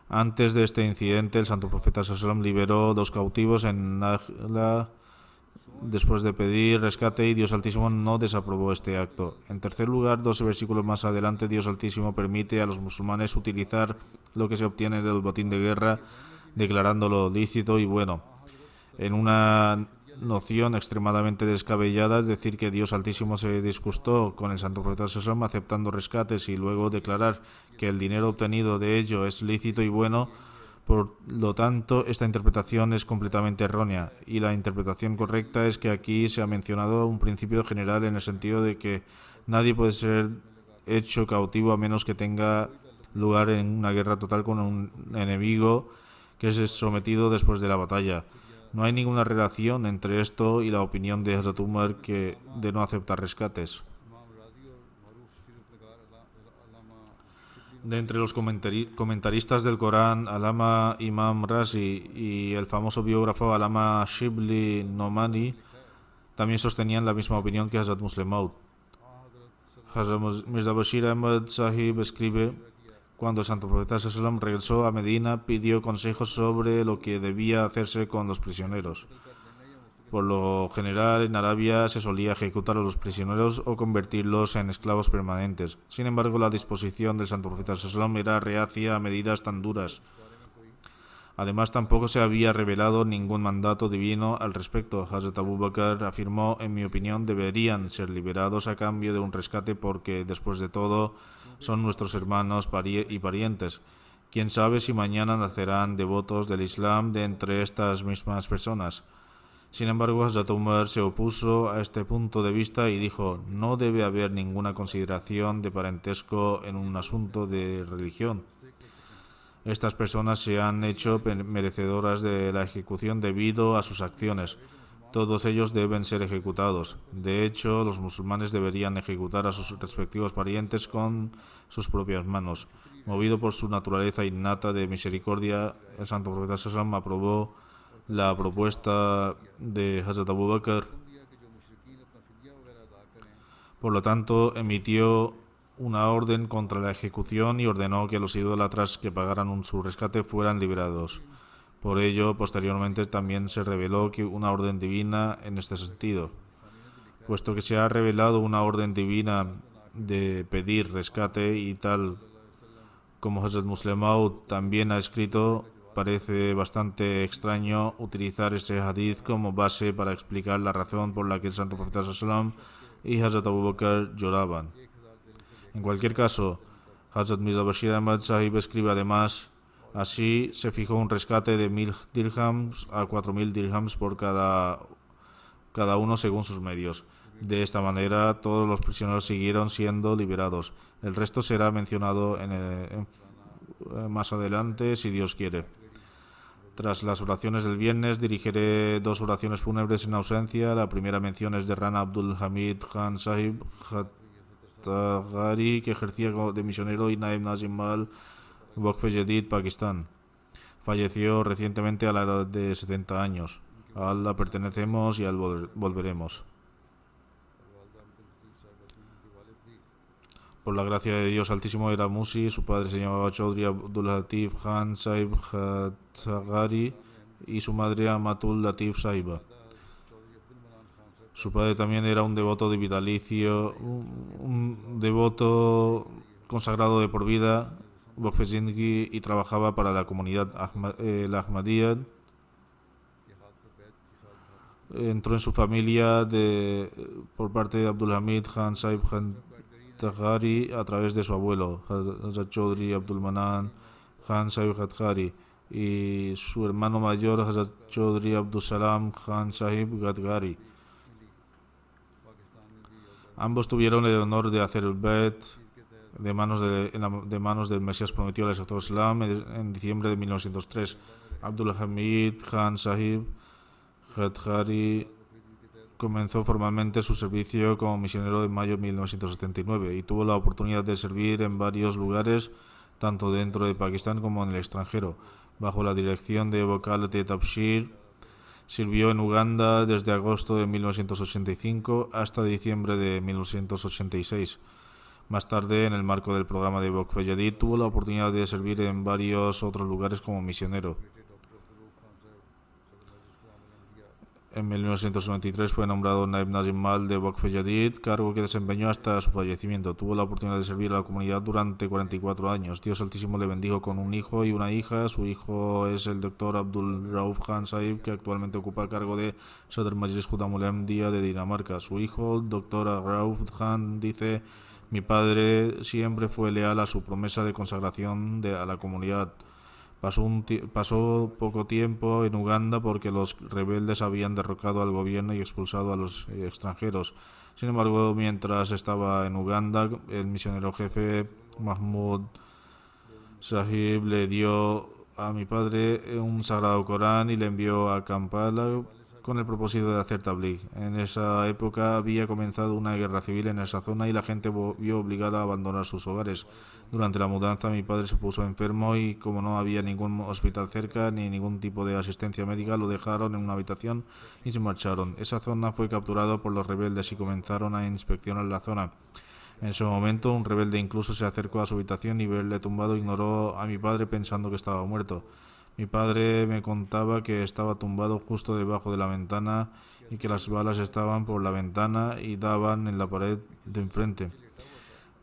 antes de este incidente, el Santo Profeta Sallam liberó 2 cautivos en Najla después de pedir rescate, y Dios Altísimo no desaprobó este acto. En tercer lugar, 12 versículos más adelante, Dios Altísimo permite a los musulmanes utilizar lo que se obtiene del botín de guerra, declarándolo lícito y bueno. En una noción extremadamente descabellada, es decir, que Dios Altísimo se disgustó con el Santo Profeta Sallam aceptando rescates y luego declarar que el dinero obtenido de ello es lícito y bueno. Por lo tanto, esta interpretación es completamente errónea, y la interpretación correcta es que aquí se ha mencionado un principio general en el sentido de que nadie puede ser hecho cautivo a menos que tenga lugar en una guerra total con un enemigo que es sometido después de la batalla. No hay ninguna relación entre esto y la opinión de Hazrat Umar de no aceptar rescates. De entre los comentaristas del Corán, Alama Imam Razi y el famoso biógrafo Alama Shibli Nomani también sostenían la misma opinión que Hazrat Muslim Maud. Hazrat Mirza Bashir Ahmad Sahib escribe: Cuando el santo profeta ﷺ regresó a Medina, pidió consejos sobre lo que debía hacerse con los prisioneros. Por lo general, en Arabia se solía ejecutar a los prisioneros o convertirlos en esclavos permanentes. Sin embargo, la disposición del santo profeta ﷺ era reacia a medidas tan duras. Además, tampoco se había revelado ningún mandato divino al respecto. Hazrat Abu Bakr afirmó: en mi opinión, deberían ser liberados a cambio de un rescate porque, después de todo, son nuestros hermanos y parientes. Quién sabe si mañana nacerán devotos del Islam de entre estas mismas personas. Sin embargo, Hazrat Umar se opuso a este punto de vista y dijo: no debe haber ninguna consideración de parentesco en un asunto de religión. Estas personas se han hecho merecedoras de la ejecución debido a sus acciones. Todos ellos deben ser ejecutados. De hecho, los musulmanes deberían ejecutar a sus respectivos parientes con sus propias manos. Movido por su naturaleza innata de misericordia, el santo profeta ﷺ aprobó la propuesta de Hazrat Abu Bakr. Por lo tanto, emitió una orden contra la ejecución y ordenó que los idólatras que pagaran su rescate fueran liberados. Por ello, posteriormente también se reveló que una orden divina en este sentido. Puesto que se ha revelado una orden divina de pedir rescate y tal como Hazrat Muslim Maud también ha escrito, parece bastante extraño utilizar este hadith como base para explicar la razón por la que el santo profeta ﷺ y Hazrat Abu Bakr lloraban. En cualquier caso, Hazrat Mirza Bashir Ahmad Sahib escribe además: así se fijó un rescate de 1000 dirhams a 4000 dirhams por cada uno según sus medios. De esta manera, todos los prisioneros siguieron siendo liberados. El resto será mencionado más adelante, si Dios quiere. Tras las oraciones del viernes, dirigiré 2 oraciones fúnebres en ausencia. La primera mención es de Rana Abdul Hamid Khan Sahib Khatagari, que ejercía de misionero y Naib Nazim Mal, Waqf-e-Jadid, Pakistán. Falleció recientemente a la edad de 70 años. A Allah pertenecemos y a Él volveremos. Por la gracia de Dios Altísimo era Musi, su padre se llamaba Chaudhry Abdul Latif Khan Sahib Khatagari y su madre Amatul Latif Sahiba. Su padre también era un devoto de vitalicio, un devoto consagrado de por vida, Waqf-e-Zindagi, y trabajaba para la comunidad Ahmadiyya. Entró en su familia por parte de Abdul Hamid Khan Sahib Khatagari a través de su abuelo, Hazrat Chaudhry Abdul Manan Khan Sahib Khatagari, y su hermano mayor, Hazrat Chaudhry Abdul Salam Khan Sahib Khatagari. Ambos tuvieron el honor de hacer el Bet de manos del Mesías prometido al Islam en diciembre de 1903. Abdul Hamid Khan Sahib Khatagari comenzó formalmente su servicio como misionero en mayo de 1979 y tuvo la oportunidad de servir en varios lugares, tanto dentro de Pakistán como en el extranjero. Bajo la dirección de Wakalat-e-Tabshir, sirvió en Uganda desde agosto de 1985 hasta diciembre de 1986. Más tarde, en el marco del programa de Waqf-e-Jadid, tuvo la oportunidad de servir en varios otros lugares como misionero. En 1993 fue nombrado Naib Nazim Mal de Waqf-e-Jadid, cargo que desempeñó hasta su fallecimiento. Tuvo la oportunidad de servir a la comunidad durante 44 años. Dios Altísimo le bendijo con un hijo y una hija. Su hijo es el Dr. Abdul Rauf Khan Sahib, que actualmente ocupa el cargo de Sadr Majlis Khuddam Ahmadiyya de Dinamarca. Su hijo, el Dr. Rauf Khan, dice: mi padre siempre fue leal a su promesa de consagración a la comunidad. Pasó poco tiempo en Uganda porque los rebeldes habían derrocado al gobierno y expulsado a los extranjeros. Sin embargo, mientras estaba en Uganda, el misionero jefe Mahmud Sahib le dio a mi padre un sagrado Corán y le envió a Kampala con el propósito de hacer tabligh. En esa época había comenzado una guerra civil en esa zona y la gente vio obligada a abandonar sus hogares. Durante la mudanza mi padre se puso enfermo y como no había ningún hospital cerca ni ningún tipo de asistencia médica, lo dejaron en una habitación y se marcharon. Esa zona fue capturada por los rebeldes y comenzaron a inspeccionar la zona. En ese momento, un rebelde incluso se acercó a su habitación y verle tumbado ignoró a mi padre pensando que estaba muerto. Mi padre me contaba que estaba tumbado justo debajo de la ventana y que las balas estaban por la ventana y daban en la pared de enfrente.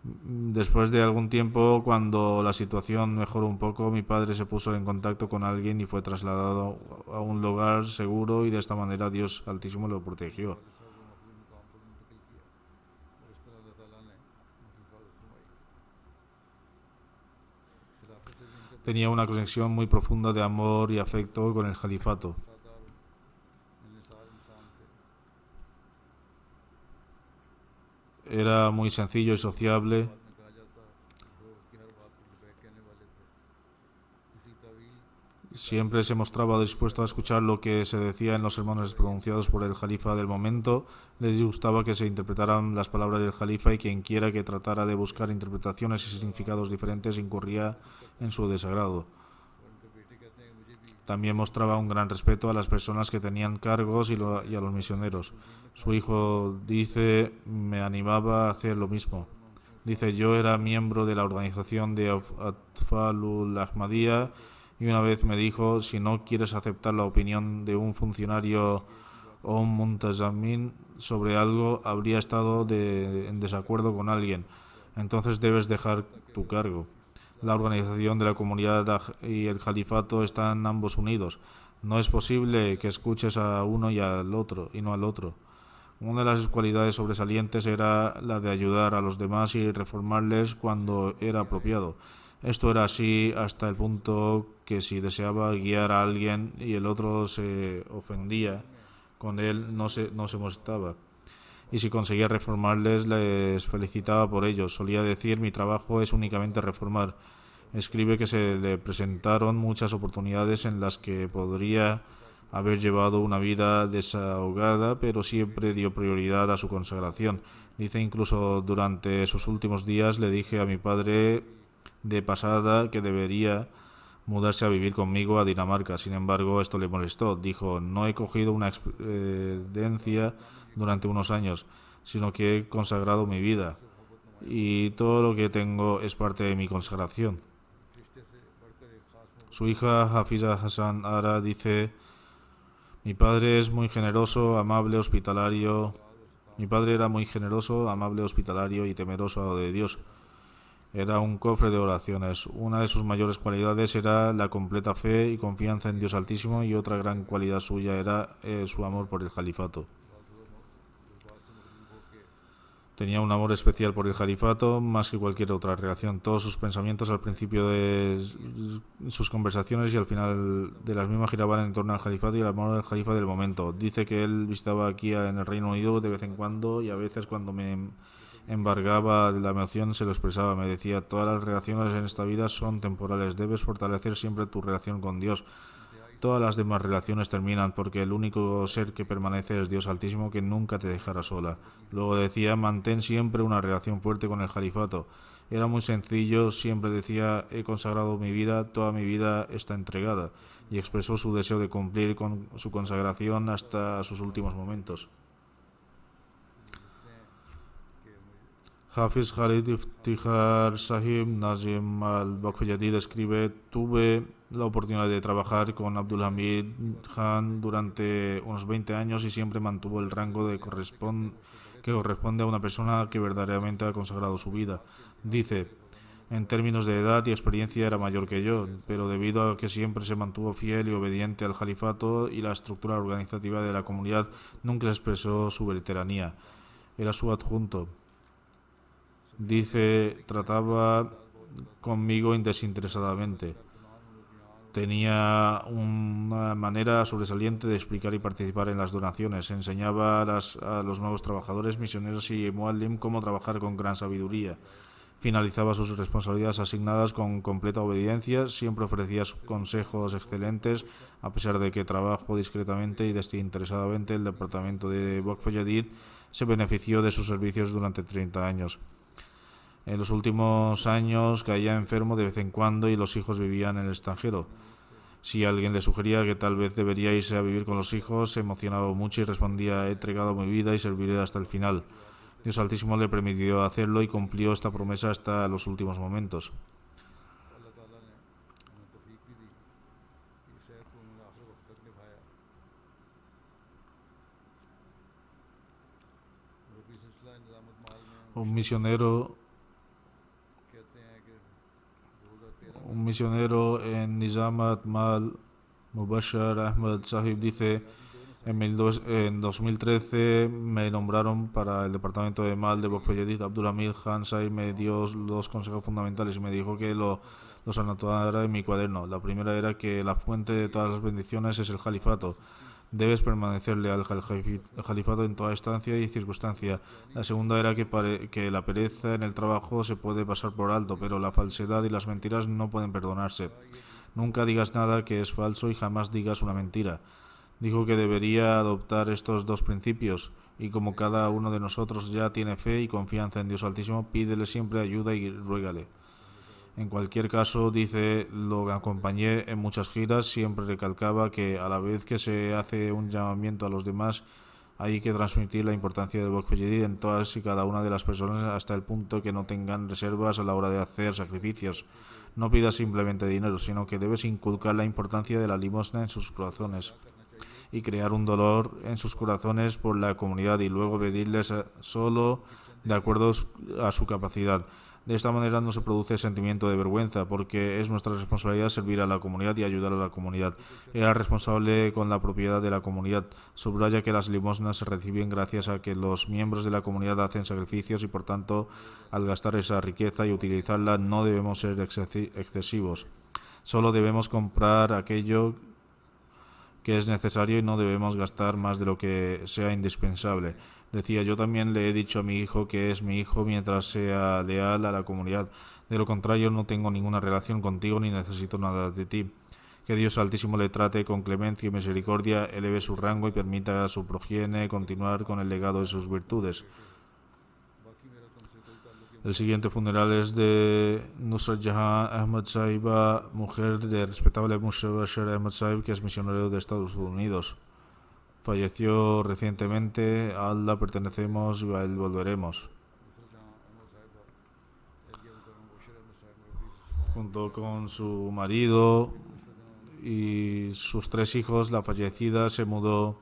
Después de algún tiempo, cuando la situación mejoró un poco, mi padre se puso en contacto con alguien y fue trasladado a un lugar seguro y de esta manera Dios Altísimo lo protegió. Tenía una conexión muy profunda de amor y afecto con el califato. Era muy sencillo y sociable. Siempre se mostraba dispuesto a escuchar lo que se decía en los sermones pronunciados por el califa del momento. Les gustaba que se interpretaran las palabras del califa y quien quiera que tratara de buscar interpretaciones y significados diferentes incurría en su desagrado. También mostraba un gran respeto a las personas que tenían cargos y a los misioneros. Su hijo dice, me animaba a hacer lo mismo. Dice, yo era miembro de la organización de Atfalul Ahmadiyya y una vez me dijo, si no quieres aceptar la opinión de un funcionario o un muntazamin sobre algo, habría estado en desacuerdo con alguien. Entonces debes dejar tu cargo. La organización de la comunidad y el califato están ambos unidos. No es posible que escuches a uno y al otro, y no al otro. Una de las cualidades sobresalientes era la de ayudar a los demás y reformarles cuando era apropiado. Esto era así hasta el punto que si deseaba guiar a alguien y el otro se ofendía con él, no se molestaba. Y si conseguía reformarles, les felicitaba por ello. Solía decir, mi trabajo es únicamente reformar. Escribe que se le presentaron muchas oportunidades en las que podría haber llevado una vida desahogada, pero siempre dio prioridad a su consagración. Dice incluso durante sus últimos días le dije a mi padre de pasada que debería mudarse a vivir conmigo a Dinamarca. Sin embargo, esto le molestó. Dijo, no he cogido una experiencia durante unos años, sino que he consagrado mi vida y todo lo que tengo es parte de mi consagración. Su hija Hafiza Hassan Ara dice, mi padre es muy generoso, amable, hospitalario. Mi padre era muy generoso, amable, hospitalario y temeroso de Dios. Era un cofre de oraciones. Una de sus mayores cualidades era la completa fe y confianza en Dios Altísimo y otra gran cualidad suya era su amor por el califato. Tenía un amor especial por el califato más que cualquier otra relación. Todos sus pensamientos al principio de sus conversaciones y al final de las mismas giraban en torno al califato y el amor del califa del momento. Dice que él visitaba aquí en el Reino Unido de vez en cuando y a veces cuando me embargaba de la emoción se lo expresaba. Me decía, todas las relaciones en esta vida son temporales. Debes fortalecer siempre tu relación con Dios. Todas las demás relaciones terminan porque el único ser que permanece es Dios Altísimo que nunca te dejará sola. Luego decía, mantén siempre una relación fuerte con el califato. Era muy sencillo, siempre decía, he consagrado mi vida, toda mi vida está entregada. Y expresó su deseo de cumplir con su consagración hasta sus últimos momentos. Hafiz Khalid Iftikhar Sahib Nazim al-Waqf Jadid escribe, tuve la oportunidad de trabajar con Abdul Hamid Khan durante unos 20 años y siempre mantuvo el rango que corresponde a una persona que verdaderamente ha consagrado su vida. Dice, en términos de edad y experiencia era mayor que yo, pero debido a que siempre se mantuvo fiel y obediente al califato y la estructura organizativa de la comunidad, nunca se expresó su veteranía. Era su adjunto. Dice, trataba conmigo desinteresadamente. Tenía una manera sobresaliente de explicar y participar en las donaciones. Enseñaba a los nuevos trabajadores, misioneros y muallim cómo trabajar con gran sabiduría. Finalizaba sus responsabilidades asignadas con completa obediencia. Siempre ofrecía consejos excelentes, a pesar de que trabajó discretamente y desinteresadamente. El departamento de Waqf Jadid se benefició de sus servicios durante 30 años. En los últimos años caía enfermo de vez en cuando y los hijos vivían en el extranjero. Si alguien le sugería que tal vez debería irse a vivir con los hijos, se emocionaba mucho y respondía, he entregado mi vida y serviré hasta el final. Dios Altísimo le permitió hacerlo y cumplió esta promesa hasta los últimos momentos. अल्लाह ताला ने हमें तौफीक भी दी कि इस अहद को उन्होंने आखिर वक्त तक निभाया। रबी सिलसिला निज़ामत माल में Un misionero, कहते हैं कि 2013 un misionero en Nizamat Mal, Mubashar Ahmad Sahib, dice: en 2013 me nombraron para el departamento de Mal de Bokfeyedid. Abdulhamid Khan Sahib me dio dos consejos fundamentales y me dijo que los anotara en mi cuaderno. La primera era que la fuente de todas las bendiciones es el califato. Debes permanecer leal al califato en toda instancia y circunstancia. La segunda era que la pereza en el trabajo se puede pasar por alto, pero la falsedad y las mentiras no pueden perdonarse. Nunca digas nada que es falso y jamás digas una mentira. Dijo que debería adoptar estos dos principios, y como cada uno de nosotros ya tiene fe y confianza en Dios Altísimo, pídele siempre ayuda y ruégale. En cualquier caso, dice, lo acompañé en muchas giras, siempre recalcaba que a la vez que se hace un llamamiento a los demás, hay que transmitir la importancia del Waqf Jadid en todas y cada una de las personas hasta el punto que no tengan reservas a la hora de hacer sacrificios. No pidas simplemente dinero, sino que debes inculcar la importancia de la limosna en sus corazones y crear un dolor en sus corazones por la comunidad y luego pedirles solo de acuerdo a su capacidad. De esta manera no se produce sentimiento de vergüenza, porque es nuestra responsabilidad servir a la comunidad y ayudar a la comunidad. Era responsable con la propiedad de la comunidad. Subraya que las limosnas se reciben gracias a que los miembros de la comunidad hacen sacrificios y por tanto al gastar esa riqueza y utilizarla no debemos ser excesivos. Solo debemos comprar aquello que es necesario y no debemos gastar más de lo que sea indispensable. Decía, yo también le he dicho a mi hijo que es mi hijo mientras sea leal a la comunidad. De lo contrario, no tengo ninguna relación contigo ni necesito nada de ti. Que Dios Altísimo le trate con clemencia y misericordia, eleve su rango y permita a su progenie continuar con el legado de sus virtudes. El siguiente funeral es de Nusrat Jahan Ahmad Sahiba, mujer de respetable Mubashar Ahmad Sahib, que es misionero de Estados Unidos. Falleció recientemente. A Allah pertenecemos y a él volveremos. Junto con su marido y sus 3 hijos, la fallecida se mudó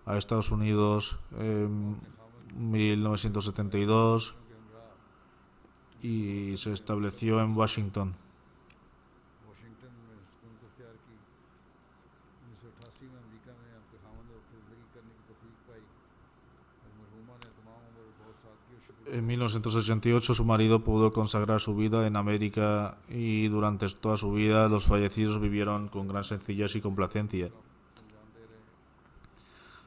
a Estados Unidos en 1972 y se estableció en Washington. En 1988 su marido pudo consagrar su vida en América y durante toda su vida los fallecidos vivieron con gran sencillez y complacencia.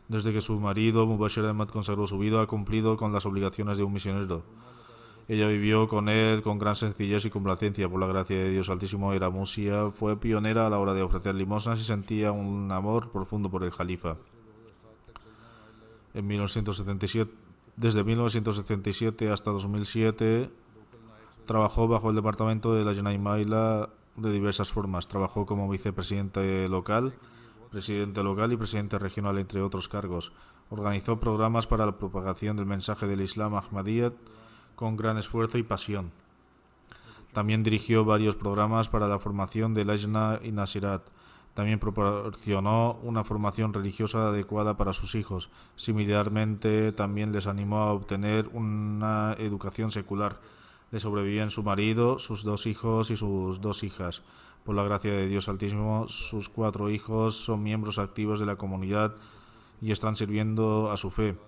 Desde que su marido Mubashir Ahmad consagró su vida, ha cumplido con las obligaciones de un misionero. Ella vivió con él con gran sencillez y complacencia. Por la gracia de Dios Altísimo era musia, fue pionera a la hora de ofrecer limosnas y sentía un amor profundo por el califa. Desde 1977 hasta 2007 trabajó bajo el departamento de la Janai Maila de diversas formas. Trabajó como vicepresidente local, presidente local y presidente regional, entre otros cargos. Organizó programas para la propagación del mensaje del Islam Ahmadiyyat con gran esfuerzo y pasión. También dirigió varios programas para la formación de Lajna y Nasirat. También proporcionó una formación religiosa adecuada para sus hijos. Similarmente, también les animó a obtener una educación secular. Le sobrevivían su marido, sus 2 hijos y sus 2 hijas. Por la gracia de Dios Altísimo, sus 4 hijos son miembros activos de la comunidad y están sirviendo a su fe.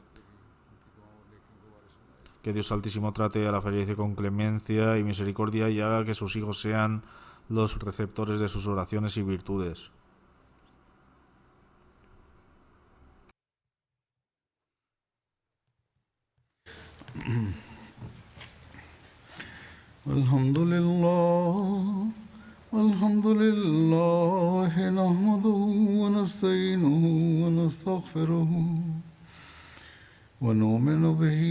Que Dios Altísimo trate a la fallecida con clemencia y misericordia y haga que sus hijos sean los receptores de sus oraciones y virtudes. الحمد لله نحمده ونستعينه ونستغفره ونؤمن به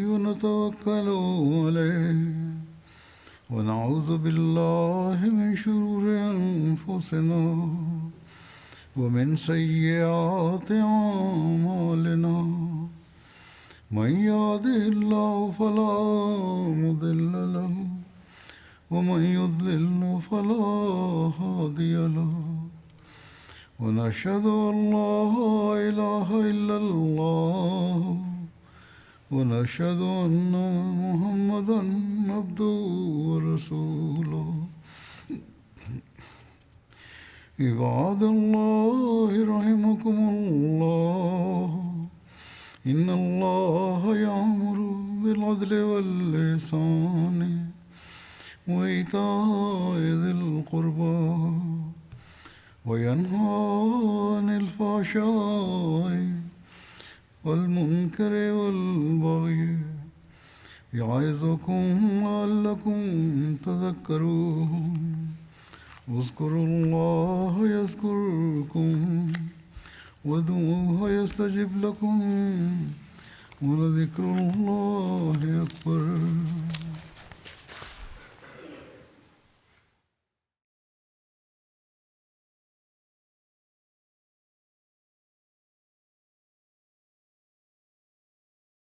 ونتوكل عليه ونعوذ بالله من شرور أنفسنا ومن سيئات أعمالنا من يهده الله فلا مضل له ومن يضلل فلا هادي له ونشهد أن لا إله إلا الله ونشهد أن محمدا عبده ورسوله عباد الله رحمكم الله إن الله يأمر بالعدل والإحسان وإيتاء ذي القربى وينهى عن الفحشاء والمنكر والبغي يعظكم لعلكم تذكرون اذكروا الله يذكركم وادعوه يستجب لكم ولذكر الله أكبر